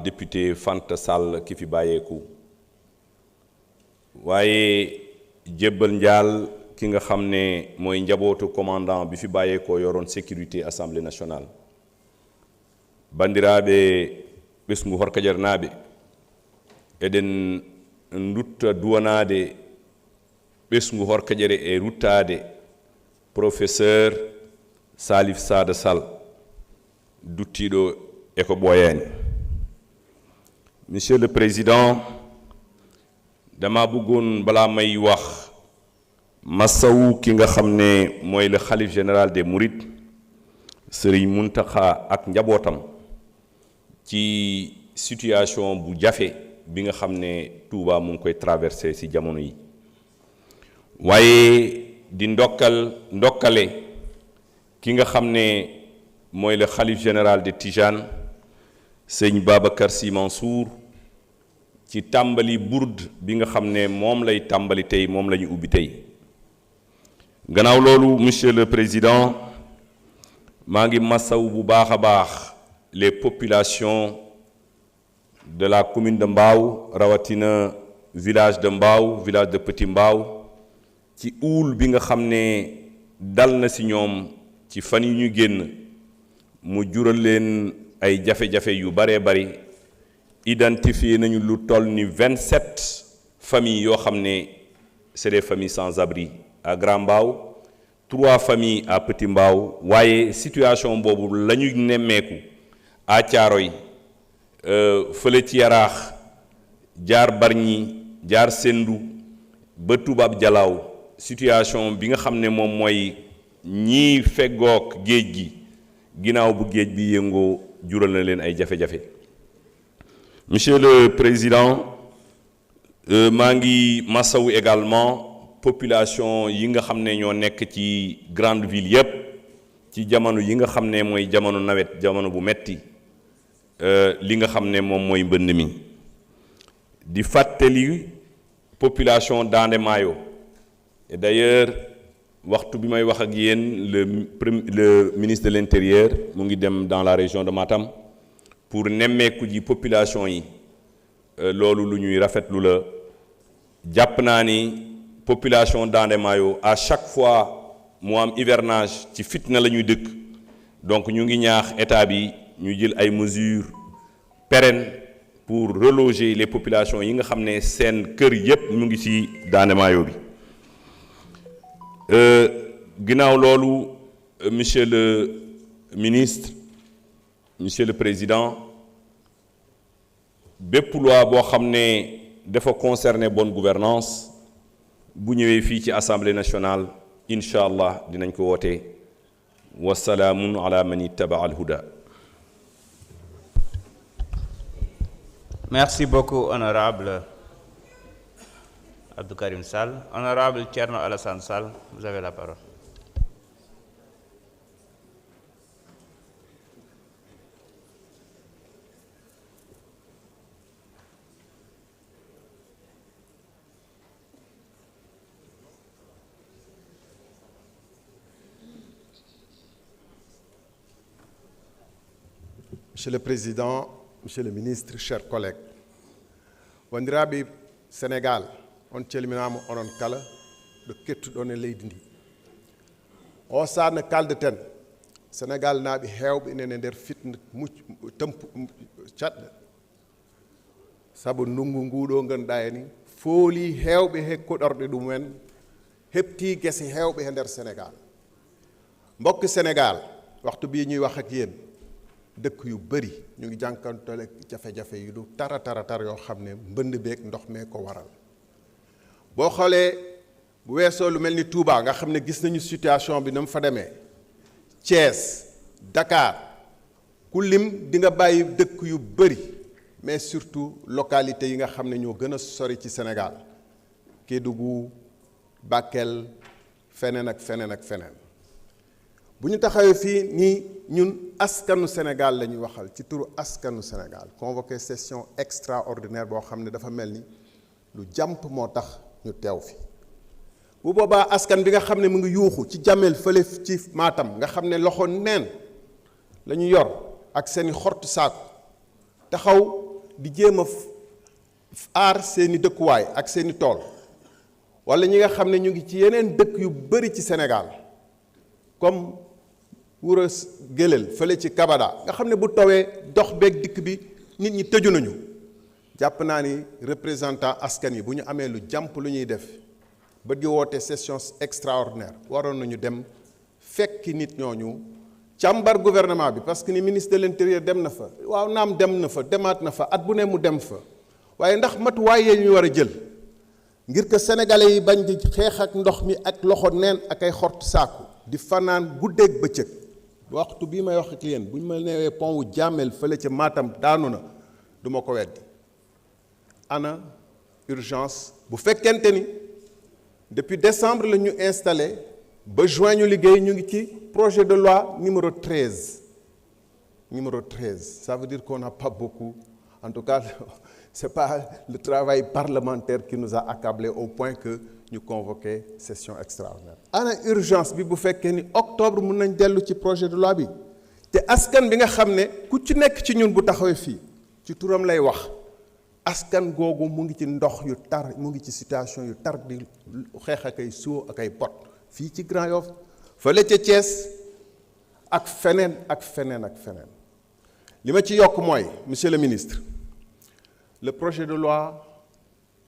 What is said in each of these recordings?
député Fanta Sall ki fi bàyyeeku waaye jébbal njaal ki nga xam ne mooy njabootu commandant bi fi bàyyeekoo yoroon sécurité assemblée nationale bandiraaɓe ɓesngu horkajernaaɓe eɗen ndutta duwanaade ɓesngu horkajere e ruttaade professeur Salif Sada Sall duttiiɗo e ko ɓooyaani. Monsieur le Président, dama bëggoon balaa may wax masawu ki nga xam ne mooy le khalife général des Mourides Serigne Mountakha ak njabootam ci situation bu jafe bi nga xam ne Touba mu ngi koy traversé ci jamono yi waaye di ndokkale ki nga xam ne mooy le khalife général de Tijane sëñ Babacar Sy Mansour ci tàmbali bourde bi nga xam ne moom lay tàmbali tey moom la ñu ubbi tey gannaaw loolu monsieur le président maa ngi masaw bu baax a baax les populations de la commune de Mbao rawatina village de Mbao village de Petit Mbao ci uul bi nga xam ne dal na ci ñoom ci fan yi ñu génn mu jural leen ay jafe-jafe yu baree bari identifié nañu lu toll ni 27 familles yoo xam ne c'est des familles sans abri à Grand Mbao 3 familles à Petit Mbao waaye situation boobu la ñu nemmeeku à Thiaroye fële ci Yaraax jaar Bargny jaar Sendou ba Toubab Jalaaw situation bi nga xam ne moom mooy ñii feggoog géej gi ginnaaw bu géej bi yëngoo jural na leen ay jafe-jafe monsieur le président maa ngi masawu également population yi nga xam ne ñoo nekk ci grande ville yépp ci jamono yi nga xam ne mooy jamono nawet jamono bu metti li nga xam ne moom mooy mbënd mi di fàttali population Dande Mayo et d'ailleurs waxtu bi may wax ak yéen le ministre de l'intérieur mu ngi dem dans la région de Matam pour nemmeeku ji population yi loolu lu ñuy rafetlu la jàpp naa ni population Dande Mayo à chaque fois mu am hivernage ci fitna la ñuy dëkk donc ñu ngi ñaax état bi ñu jël ay mesures pérennes pour reloger les populations yi nga xam ne seen kër yépp mu ngi ci Dande Mayo bi ginnaaw loolu monsieur le ministre monsieur le président bépp loi boo xam ne dafa concerner bonne gouvernance bu ñëwee fii ci assemblée nationale incha allah dinañ ko woote wasalaamun ala man ittaba al huda. Merci beaucoup honorable Abdou Karim Sall. Honorable Thierno Alassane Sall, vous avez la parole. Monsieur le Président, Monsieur le Ministre, chers collègues, wandiraɓe Sénégal, on calminama onon kala ɗo kettuɗon e leydi ndi. O saana kaldeten Sénégal naaɓe heewɓe inen e nder fitna caɗɗe sabu ndungu nguɗo ganduɗa e ni fooli heewɓe hekkuɗorɗe ɗumen hepti gese heewɓe e nder Sénégal. Mbokk Sénégal waxtu bii ñuy wax ak yéen dëkk yu bëri ñu ngi jànkantale jafe-jafe yu du tar yoo xam ne mbënd beeg ndox mee ko waral boo xoolee bu weesoo lu mel ni Touba nga xam ne gis nañu situation bi na mu fa demee Thiès Dakar ku lim di nga bàyyi dëkk yu bëri mais surtout localité yi nga xam ne ñoo gën a sori ci Sénégal Kédougou Bakel feneen ak feneen ak feneen bu ñu taxawee fii nii ñun askanu Sénégal la ñuy waxal ci turu askanu Sénégal convoqué session extraordinaire boo xam ne dafa mel ni lu jàmp moo tax ñu teew fi bu boobaa askan bi nga xam ne mu ngi yuuxu ci Jamel fële ci Matam nga xam ne loxo neen la ñu yor ak seeni xortu saako taxaw di jéem a aar seeni dëkkuwaay ak seeni tool wala ñi nga xam ne ñu ngi ci yeneen dëkk yu bari ci Sénégal comme Wuro Gélel fële ci Kabada nga xam ne bu tawee dox beeg dikk bi nit ñi tëju nañu jàpp naa ni représentant askan yi bu ñu amee lu jàmp lu ñuy def ba di woote session extraordinaire waroon nañu dem fekki nit ñooñu càmbar gouvernement bi parce que ni ministre de l'intérieur dem na fa waaw naam dem na fa demaat na fa at bu ne mu dem fa waaye ndax matuwaay yee ñu war a jël ngir que sénégalais yi bañ di xeex ak ndox mi ak loxo neen ak ay xort saaku di fanaan guddeeg bëccëg waxtu bii may wax ak yéen bu ñu ma neewee pont wu Diamel fële ca Matam daanu na du ma ko weddi ana urgence bu fekkente ni depuis décembre la ñu installé ba juin ñu liggéey ñu ngi ci projet de loi numéro 13 ça veut dire qu'on n'a pas beaucoup en tout cas c'est pas le travail parlementaire qui nous a accablés au point que ñu convoqué session extraordinaire ana urgence bi bu fekkee ni octobre mun nañ dellu ci projet de loi bi te askan bi nga xam ne ku ci nekk ci ñun bu taxawee fii ci turam lay wax askan googu mu ngi ci ndox yu tar mu ngi ci situation yu tar di xeex ak ay soo ak ay pot fii ci Grand Yoff fële ca Thiès ak feneen ak feneen ak feneen li ma ci yokk mooy monsieur le ministre le projet de loi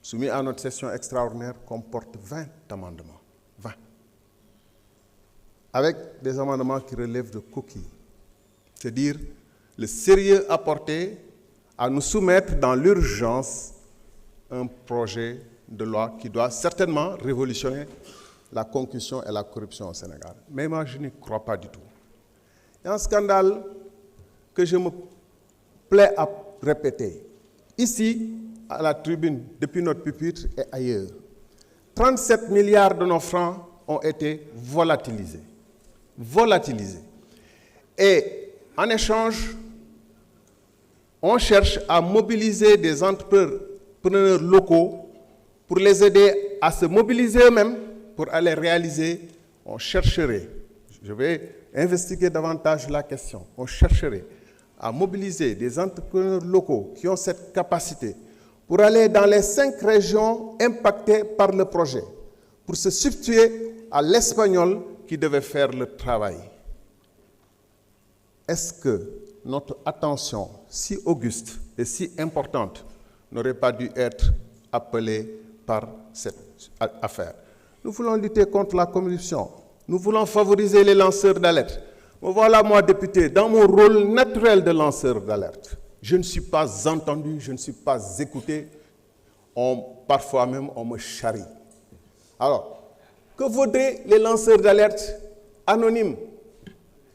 soumis à notre session extraordinaire comporte 20 amendements 20 avec des amendements qui relèvent de coquilles c'est-à-dire le sérieux apporté à nous soumettre dans l'urgence un projet de loi qui doit certainement révolutionner la concussion et la corruption au Sénégal. Mais moi, je n'y crois pas du tout. Il y a un scandale que je me plais à répéter. Ici, à la tribune, depuis notre pupitre et ailleurs, 37 milliards de nos francs ont été volatilisés. Volatilisés. Et en échange, on cherche à mobiliser des entrepreneurs locaux pour les aider à se mobiliser eux-mêmes pour aller réaliser. On chercherait, je vais investiguer davantage la question, on chercherait à mobiliser des entrepreneurs locaux qui ont cette capacité pour aller dans les 5 régions impactées par le projet, pour se substituer à l'Espagnol qui devait faire le travail. Est-ce que notre attention si auguste et si importante n'aurait pas dû être appelée par cette affaire? Nous voulons lutter contre la corruption. Nous voulons favoriser les lanceurs d'alerte. Me voilà, moi, député, dans mon rôle naturel de lanceur d'alerte. Je ne suis pas entendu, je ne suis pas écouté. Parfois même, on me charrie. Alors, que vaudraient les lanceurs d'alerte anonymes?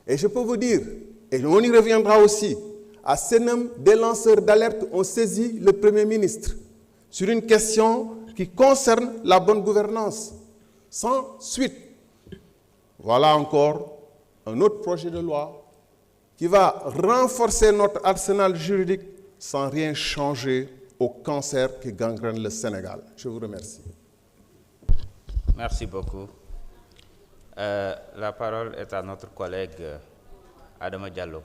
Et je peux vous dire, et on y reviendra aussi, à Sénum, des lanceurs d'alerte ont saisi le Premier ministre sur une question qui concerne la bonne gouvernance, sans suite. Voilà encore un autre projet de loi qui va renforcer notre arsenal juridique sans rien changer au cancer qui gangrène le Sénégal. Je vous remercie. Merci beaucoup. La parole est à notre collègue Adama Diallo.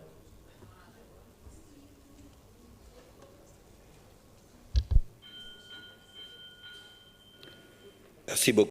Merci beaucoup.